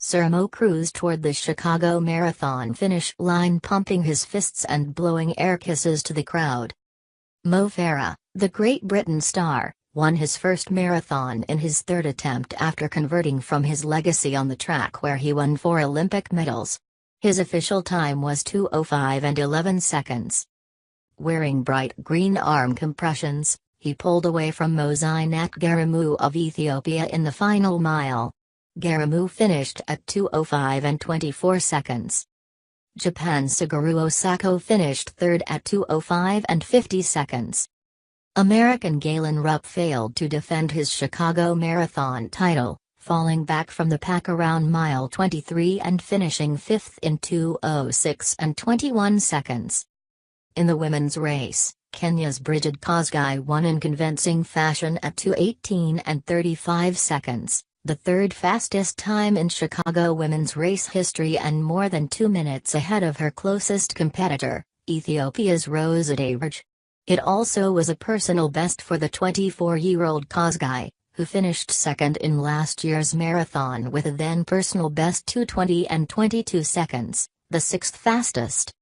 Sermo cruised toward the Chicago Marathon finish line, pumping his fists and blowing air kisses to the crowd. Mo Farah, the Great Britain star, won his first marathon in his third attempt after converting from his legacy on the track where he won 4 Olympic medals. His official time was 2:05 and 11 seconds. Wearing bright green arm compressions, he pulled away from Mozinat Garamu of Ethiopia in the final mile. Garamu finished at 2:05 and 24 seconds. Japan's Suguru Osako finished third at 2:05 and 50 seconds. American Galen Rupp failed to defend his Chicago Marathon title, falling back from the pack around mile 23 and finishing fifth in 2:06 and 21 seconds. In the women's race, Kenya's Brigid Kosgei won in convincing fashion at 2:18 and 35 seconds, the third fastest time in Chicago women's race history and more than 2 minutes ahead of her closest competitor, Ethiopia's Rose Adaberge. It also was a personal best for the 24-year-old Kosgei, who finished second in last year's marathon with a then personal best 2:20 and 22 seconds, the sixth fastest.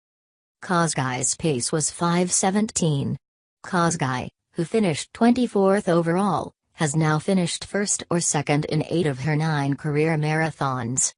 Kosgei's pace was 5:17. Kosgei, who finished 24th overall, has now finished first or second in 8 of her 9 career marathons.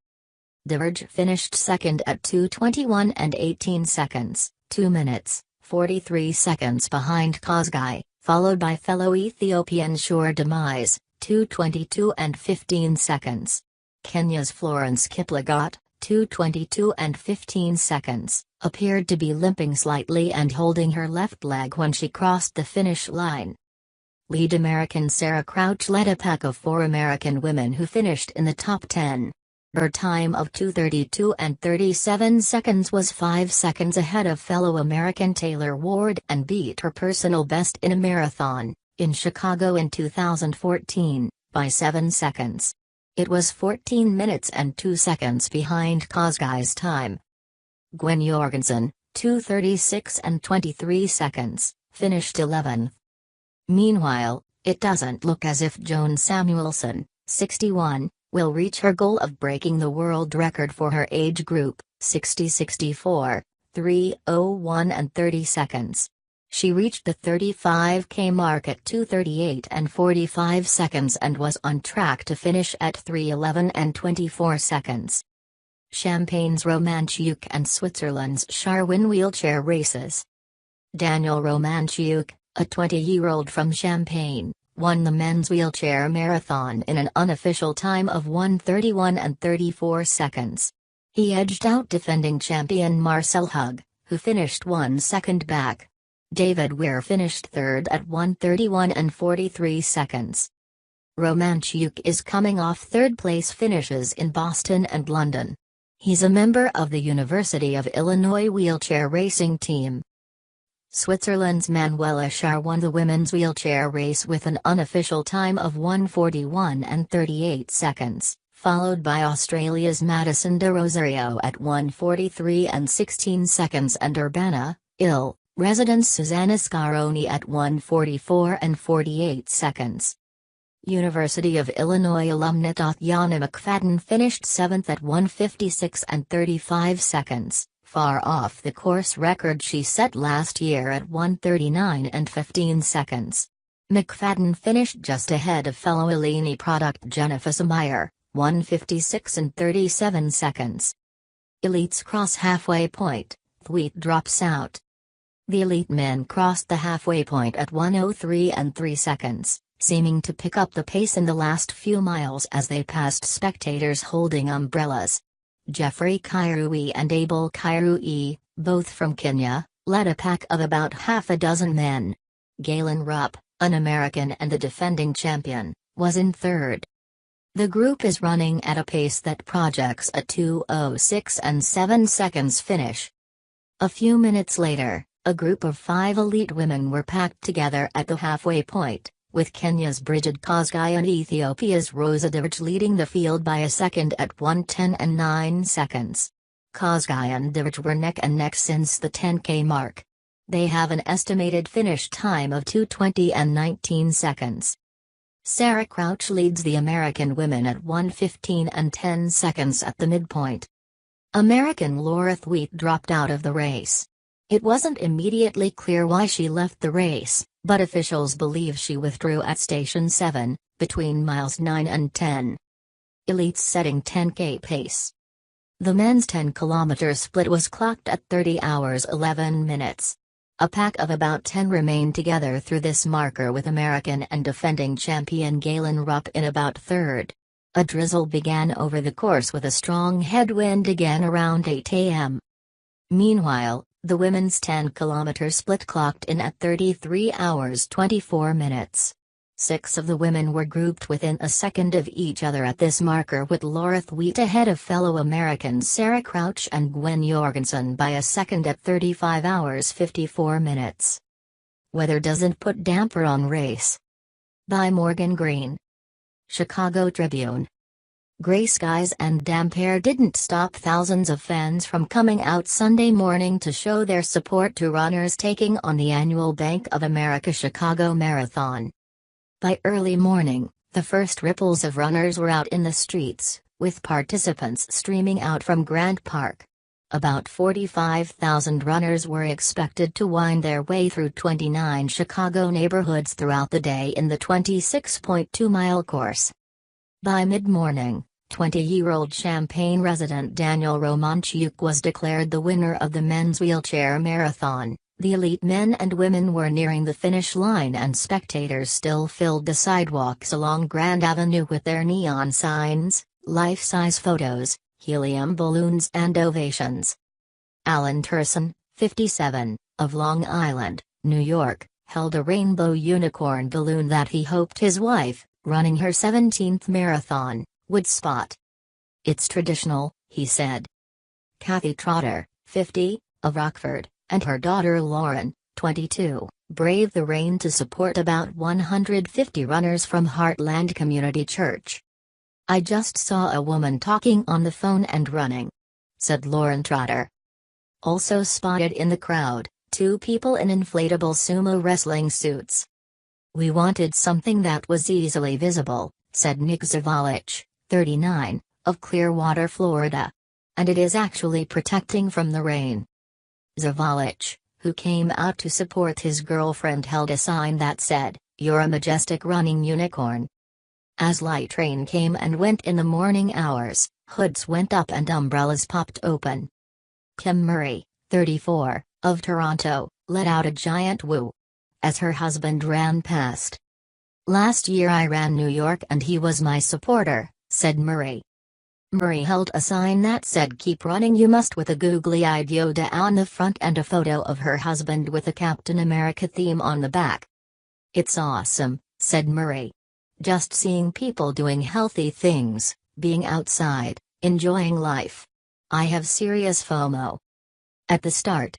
Adaberge finished second at 2:21 and 18 seconds, 2 minutes, 43 seconds behind Kosgei, followed by fellow Ethiopian Shore Demise, 2:22 and 15 seconds. Kenya's Florence Kiplagat, 2:22 and 15 seconds, appeared to be limping slightly and holding her left leg when she crossed the finish line. Lead American Sarah Crouch led a pack of 4 American women who finished in the top 10. Her time of 2:32 and 37 seconds was 5 seconds ahead of fellow American Taylor Ward and beat her personal best in a marathon, in Chicago in 2014, by 7 seconds. It was 14 minutes and 2 seconds behind Kosgei's time. Gwen Jorgensen, 2:36 and 23 seconds, finished 11th. Meanwhile, it doesn't look as if Joan Samuelson, 61, will reach her goal of breaking the world record for her age group, 60-64, 3:01 and 30 seconds. She reached the 35K mark at 2:38 and 45 seconds and was on track to finish at 3:11 and 24 seconds. Champagne's Romanchuk and Switzerland's Charwin wheelchair races. Daniel Romanchuk, a 20-year-old from Champagne, won the men's wheelchair marathon in an unofficial time of 1:31 and 34 seconds. He edged out defending champion Marcel Hug, who finished 1 second back. David Weir finished third at 1:31 and 43 seconds. Romanchuk is coming off third-place finishes in Boston and London. He's a member of the University of Illinois wheelchair racing team. Switzerland's Manuela Schär won the women's wheelchair race with an unofficial time of 1:41 and 38 seconds, followed by Australia's Madison de Rosario at 1:43 and 16 seconds and Urbana, Ill, residents Susanna Scaroni at 1:44 and 48 seconds. University of Illinois alumna Tatiana McFadden finished 7th at 1:56 and 35 seconds, far off the course record she set last year at 1:39 and 15 seconds. McFadden finished just ahead of fellow Eleni product Jennifer Meyer, 1:56 and 37 seconds. Elites cross halfway point, Thweet drops out. The elite men crossed the halfway point at 1:03 and 3 seconds, seeming to pick up the pace in the last few miles as they passed spectators holding umbrellas. Jeffrey Kirui and Abel Kirui, both from Kenya, led a pack of about half a dozen men. Galen Rupp, an American and the defending champion, was in third. The group is running at a pace that projects a 2:06 and 7 seconds finish. A few minutes later, a group of 5 elite women were packed together at the halfway point, with Kenya's Brigid Kosgei and Ethiopia's Rose Adaberge leading the field by a second at 1:10 and 9 seconds. Kosgei and Adaberge were neck and neck since the 10K mark. They have an estimated finish time of 2:20 and 19 seconds. Sarah Crouch leads the American women at 1:15 and 10 seconds at the midpoint. American Laura Thweatt dropped out of the race. It wasn't immediately clear why she left the race, but officials believe she withdrew at Station 7, between miles 9 and 10. Elites setting 10K pace. The men's 10-kilometer split was clocked at 30 hours 11 minutes. A pack of about 10 remained together through this marker, with American and defending champion Galen Rupp in about third. A drizzle began over the course with a strong headwind again around 8 a.m. Meanwhile, the women's 10-kilometer split clocked in at 33 hours 24 minutes. 6 of the women were grouped within a second of each other at this marker, with Laura Thweatt ahead of fellow Americans Sarah Crouch and Gwen Jorgensen by a second at 35 hours 54 minutes. Weather doesn't put damper on race. By Morgan Green. Chicago Tribune. Gray skies and damp air didn't stop thousands of fans from coming out Sunday morning to show their support to runners taking on the annual Bank of America Chicago Marathon. By early morning, the first ripples of runners were out in the streets, with participants streaming out from Grant Park. About 45,000 runners were expected to wind their way through 29 Chicago neighborhoods throughout the day in the 26.2-mile course. By mid-morning, 20-year-old Champaign resident Daniel Romanchuk was declared the winner of the men's wheelchair marathon. The elite men and women were nearing the finish line, and spectators still filled the sidewalks along Grand Avenue with their neon signs, life-size photos, helium balloons and ovations. Alan Turson, 57, of Long Island, New York, held a rainbow unicorn balloon that he hoped his wife, running her 17th marathon, would spot. "It's traditional," he said. Kathy Trotter, 50, of Rockford, and her daughter Lauren, 22, braved the rain to support about 150 runners from Heartland Community Church. "I just saw a woman talking on the phone and running," said Lauren Trotter. Also spotted in the crowd, 2 people in inflatable sumo wrestling suits. "We wanted something that was easily visible," said Nick Zavalich, 39, of Clearwater, Florida. "And it is actually protecting from the rain." Zavalich, who came out to support his girlfriend, held a sign that said, "You're a majestic running unicorn." As light rain came and went in the morning hours, hoods went up and umbrellas popped open. Kim Murray, 34, of Toronto, let out a giant woo as her husband ran past. "Last year I ran New York and he was my supporter," said Murray. Murray held a sign that said "Keep running you must" with a googly-eyed Yoda on the front and a photo of her husband with a Captain America theme on the back. "It's awesome," said Murray. "Just seeing people doing healthy things, being outside, enjoying life. I have serious FOMO." At the start,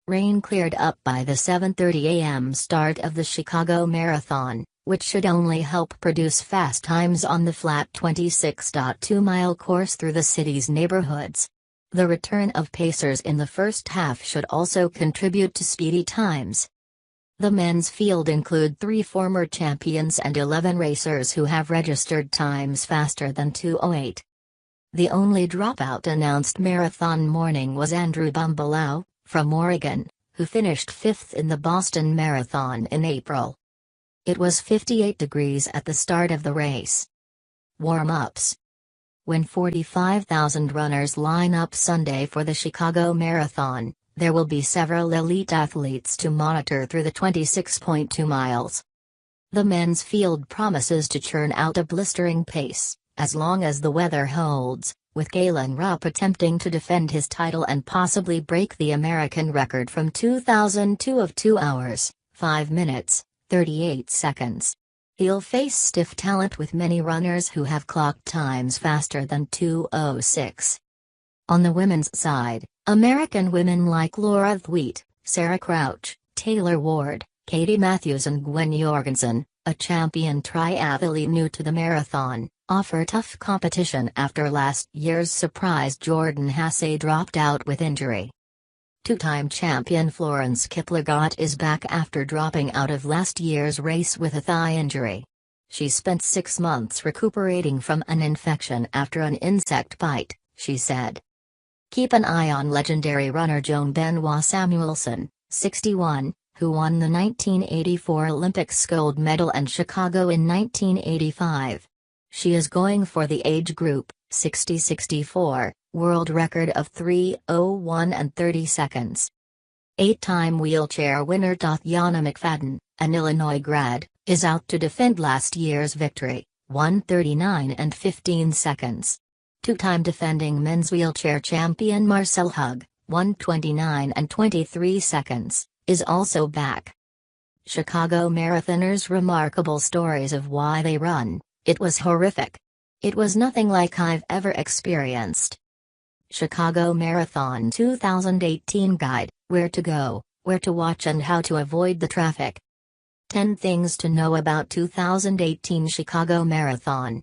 rain cleared up by the 7:30 a.m. start of the Chicago Marathon, which should only help produce fast times on the flat 26.2-mile course through the city's neighborhoods. The return of pacers in the first half should also contribute to speedy times. The men's field include 3 former champions and 11 racers who have registered times faster than 2:08. The only dropout announced marathon morning was Andrew Bumbalau, from Oregon, who finished 5th in the Boston Marathon in April. It was 58 degrees at the start of the race. Warm-ups. When 45,000 runners line up Sunday for the Chicago Marathon, there will be several elite athletes to monitor through the 26.2 miles. The men's field promises to churn out a blistering pace, as long as the weather holds, with Galen Rupp attempting to defend his title and possibly break the American record from 2002 of 2 hours, 5 minutes, 38 seconds. He'll face stiff talent with many runners who have clocked times faster than 2:06. On the women's side, American women like Laura Thweatt, Sarah Crouch, Taylor Ward, Katie Matthews and Gwen Jorgensen, a champion triathlete new to the marathon, offer tough competition after last year's surprise Jordan Hasse dropped out with injury. 2-time champion Florence Kiplagat is back after dropping out of last year's race with a thigh injury. She spent 6 months recuperating from an infection after an insect bite, she said. Keep an eye on legendary runner Joan Benoit Samuelson, 61, who won the 1984 Olympics gold medal and Chicago in 1985. She is going for the age group, 60-64, world record of 3:01 and 30 seconds. 8-time wheelchair winner Tatiana McFadden, an Illinois grad, is out to defend last year's victory, 1:39 and 15 seconds. 2-time defending men's wheelchair champion Marcel Hug, 1:29 and 23 seconds, is also back. Chicago marathoners' remarkable stories of why they run. It was horrific. It was nothing like I've ever experienced. Chicago Marathon 2018 Guide, Where to Go, Where to Watch and How to Avoid the Traffic. 10 Things to Know About 2018 Chicago Marathon.